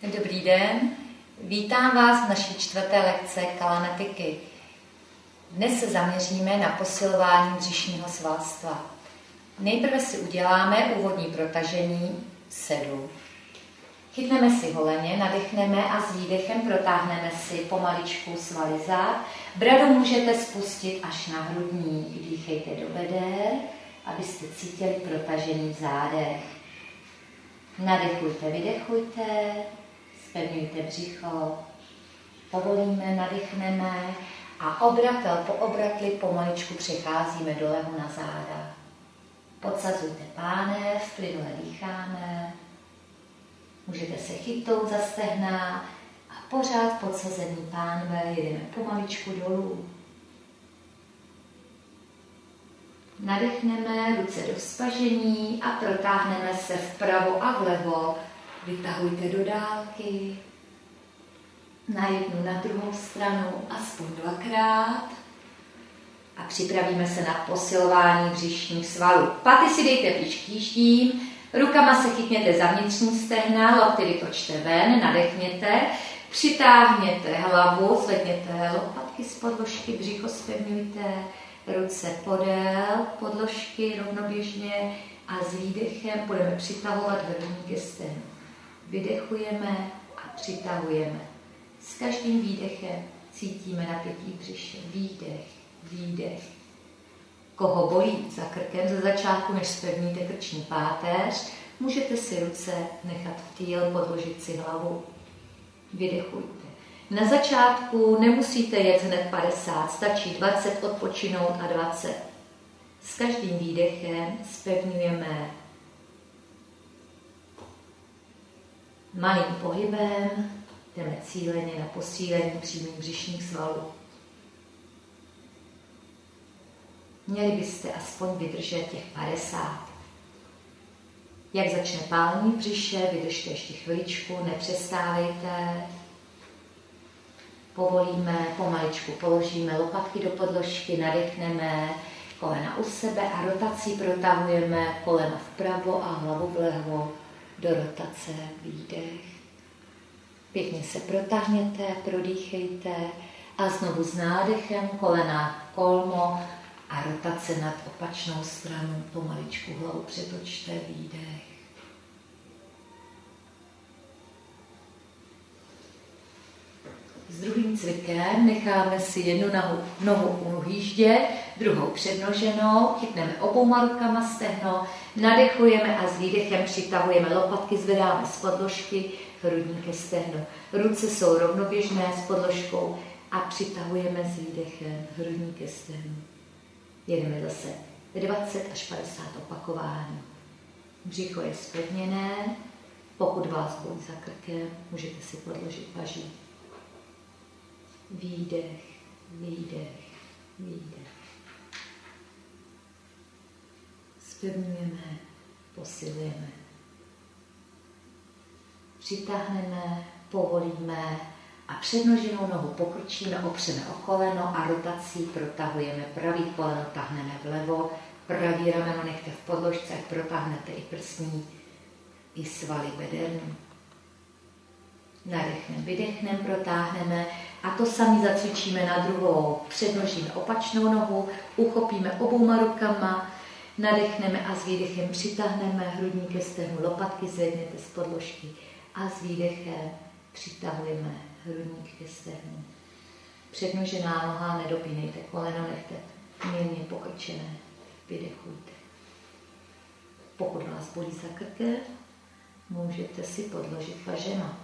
Dobrý den, vítám vás v naší 4. lekce kalanetiky. Dnes se zaměříme na posilování břišního svalstva. Nejprve si uděláme úvodní protažení sedu. Chytneme si holeně, nadechneme a s výdechem protáhneme si pomaličku svaly zad. Bradu můžete spustit až na hrudník. Dýchejte do beder, abyste cítili protažení v zádech. Nadechujte, vydechujte, zpevňujte břicho, povolíme, nadechneme a obratel po obratli pomaličku přecházíme do lehu na záda. Podsazujte pánev, plynule dýcháme, můžete se chytnout za stehna a pořád podsazený pánve jedeme pomaličku dolů. Nadechneme ruce do vzpažení a protáhneme se vpravo a vlevo. Vytahujte do dálky. Na jednu, na druhou stranu, aspoň 2krát. A připravíme se na posilování břišních svalů. Paty si dejte blíž k tíždím, rukama se chytněte za vnitřní stehna, lokty vytočte ven, nadechněte, přitáhněte hlavu, zvedněte lopatky z podložky, břicho zpevňujte, ruce podél podložky rovnoběžně a s výdechem budeme přitahovat hrudník ke stehnu. Vydechujeme a přitahujeme. S každým výdechem cítíme napětí břiše. Výdech, výdech. Koho bolí za krkem ze začátku, než zpevníte krční páteř, můžete si ruce nechat v týl, podložit si hlavu. Vydechujte. Na začátku nemusíte jet hned 50, stačí 20 odpočinout a 20. S každým výdechem zpevňujeme malým pohybem, jdeme cíleně na posílení přímých břišních svalů. Měli byste aspoň vydržet těch 50. Jak začne pálení břiše, vydržte ještě chviličku, nepřestávejte. Povolíme, pomaličku položíme lopatky do podložky, nadechneme, kolena u sebe a rotací protahujeme kolena vpravo a hlavu vlevo do rotace, výdech. Pěkně se protáhněte, prodýchejte a znovu s nádechem kolena kolmo a rotace nad opačnou stranu, pomaličku hlavu přetočte, výdech. S druhým cvikem necháme si jednu nohu u hýždě, druhou přednoženou, chytneme obouma rukama stehno, nadechujeme a s výdechem přitahujeme lopatky, zvedáme z podložky, hrudník ke stehnu. Ruce jsou rovnoběžné s podložkou a přitahujeme s výdechem hrudník ke stehnu. Jedeme zase 20 až 50 opakování. Břicho je zpevněné, pokud vás bolí za krkem, můžete si podložit paží. Výdech, výdech, výdech. Zpevňujeme, posilujeme. Přitáhneme, povolíme a přednoženou nohu pokrčíme, opřeme o koleno a rotací protahujeme. Pravý koleno tahneme vlevo, pravý rameno nechte v podložce, ať protáhnete i prsní, i svaly bederní. Nadechneme, vydechneme, protáhneme a to sami zacvičíme na druhou. Přednožíme opačnou nohu, uchopíme obouma rukama, nadechneme a s výdechem přitáhneme hrudník ke stehnu, lopatky zvedněte z podložky a s výdechem přitahujeme hrudník ke stehnu. Přednožená noha, nedopínejte koleno, nechte mírně pokrčené, vydechujte. Pokud vás bolí za krkem, můžete si podložit pažema.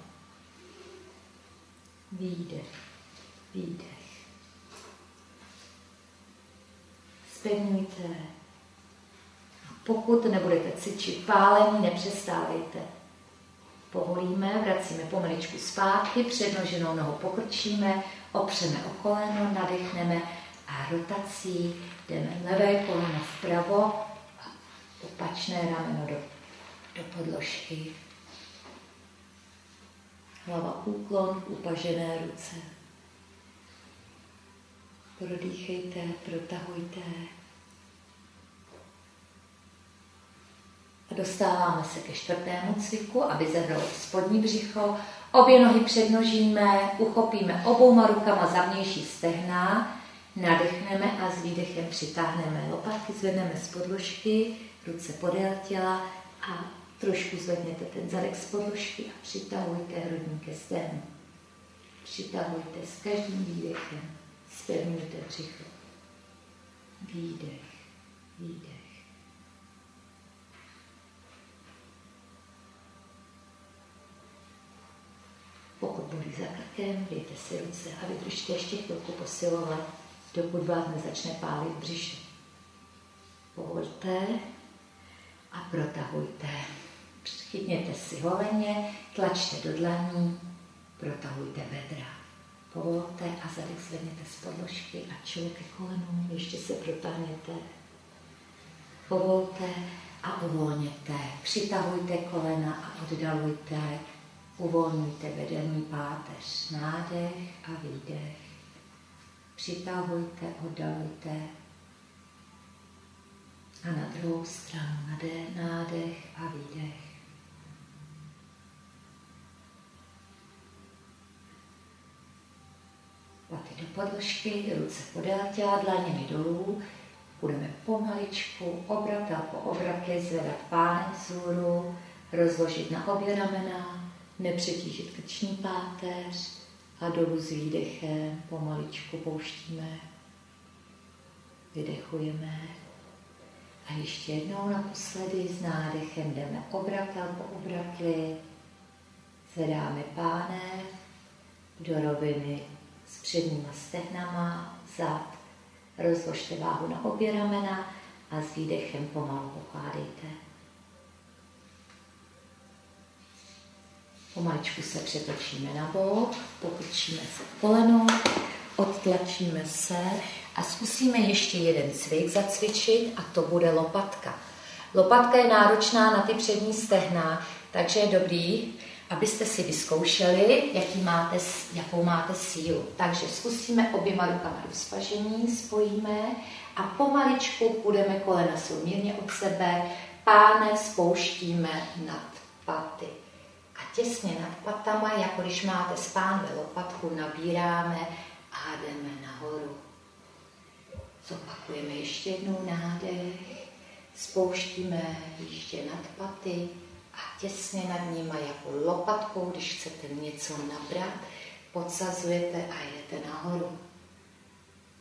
Výdech, výdech. Zpevňujte. A pokud nebudete cvičit pálení, nepřestávejte. Povolíme, vracíme pomaličku zpátky, přednoženou nohu pokrčíme, opřeme o koleno, nadechneme a rotací jdeme levé koleno vpravo a opačné rameno do podložky. Hlava úklon, upažené ruce. Prodýchejte, protahujte. A Dostáváme se ke 4. cviku, aby zahřelo spodní břicho. Obě nohy přednožíme, uchopíme obouma rukama za vnější stehna, nadechneme a s výdechem přitáhneme lopatky, zvedneme z podložky, ruce podél těla a trošku zvedněte ten zadek z podložky a přitahujte hrudník ke stehnu. Přitahujte s každým výdechem, zpevňujte břicho. Výdech, výdech. Pokud bolí za krkem, dejte si ruce a vydržte ještě chvilku posilovat, dokud vás nezačne pálit břicho. Povolte a protahujte. Chytněte si holeně, tlačte do dlaní, protahujte bedra. Povolte a zadek zvedněte z podložky a čelo ke kolenům, ještě se protáhněte. Povolte a uvolněte. Přitahujte kolena a oddalujte. Uvolňujte bedenní páteř. Nádech a výdech. Přitahujte, oddalujte. A na druhou stranu nádech a výdech. Paty do podložky, ruce podél těla, dlaněmi dolů. Budeme pomaličku, obratel po obratli, zvedat pánev vzhůru, rozložit na obě ramena, nepřetížit krční páteř a dolů s výdechem pomaličku pouštíme, vydechujeme. A ještě jednou naposledy s nádechem jdeme obratel po obratli, zvedáme pánev do roviny s předníma stehnama, zad, rozložte váhu na obě ramena a s výdechem pomalu pokládejte. Pomaličku se přetočíme na bok, pokrčíme se k kolenu, odtlačíme se a zkusíme ještě jeden cvik zacvičit a to bude lopatka. Lopatka je náročná na ty přední stehna, takže je dobrý, abyste si vyzkoušeli, jakou máte sílu. Takže zkusíme oběma rukama do spažení, spojíme a pomaličku půjdeme, kolena jsou mírně od sebe, pánev spouštíme nad paty. A těsně nad patama, jako když máte z pánve lopatku, nabíráme a jdeme nahoru. Zopakujeme ještě jednou nádech, spouštíme ještě nad paty a těsně nad nimi jako lopatkou, když chcete něco nabrat, podsazujete a jdete nahoru.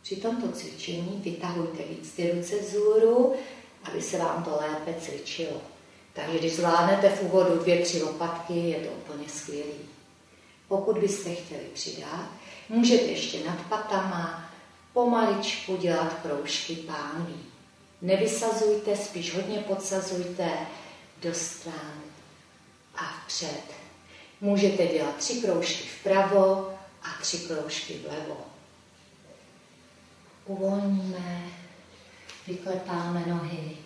Při tomto cvičení vytahujte víc ty ruce vzhůru, aby se vám to lépe cvičilo. Takže když zvládnete v úvodu 2-3 lopatky, je to úplně skvělý. Pokud byste chtěli přidat, můžete ještě nad patama pomaličku dělat kroužky pánví. Nevysazujte, spíš hodně podsazujte do stran a vpřed. Můžete dělat 3 kroužky vpravo a 3 kroužky vlevo. Uvolníme, vyklepáme nohy.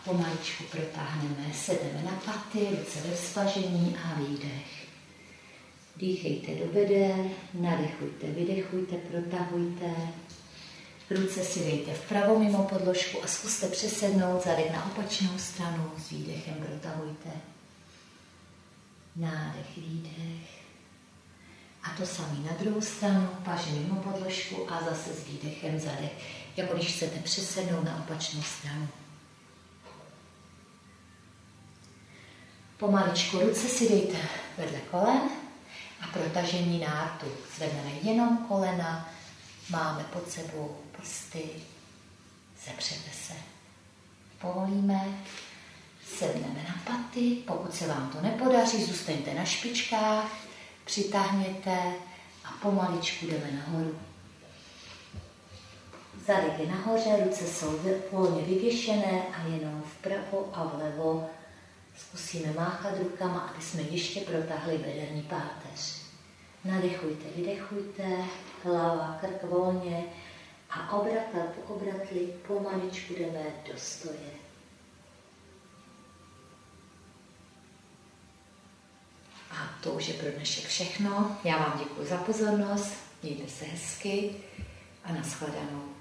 Pomaličku protáhneme, sedneme na paty, ruce ve vzpažení a výdech. Dýchejte do beder, nadechujte, vydechujte, protahujte. Ruce si dejte vpravo mimo podložku a zkuste přesednout zadek na opačnou stranu, s výdechem protahujte. Nádech, výdech. A to samý na druhou stranu, paže mimo podložku a zase s výdechem zadek, jako když chcete přesednout na opačnou stranu. Pomaličku ruce si dejte vedle kolen a protažení nártu. Zvedneme jenom kolena, máme pod sebou prsty, zepřete se. Povolíme, sedneme na paty, pokud se vám to nepodaří, zůstaňte na špičkách, přitáhněte a pomaličku jdeme nahoru. Zadek je nahoře, ruce jsou volně vyvěšené a jenom vpravo a vlevo zkusíme máchat rukama, aby jsme ještě protáhli bederní páteř. Nadechujte, vydechujte, hlava, krk volně a obratel po obratli pomaličku jdeme do stoje. A to už je pro dnešek všechno. Já vám děkuji za pozornost, mějte se hezky a nashledanou.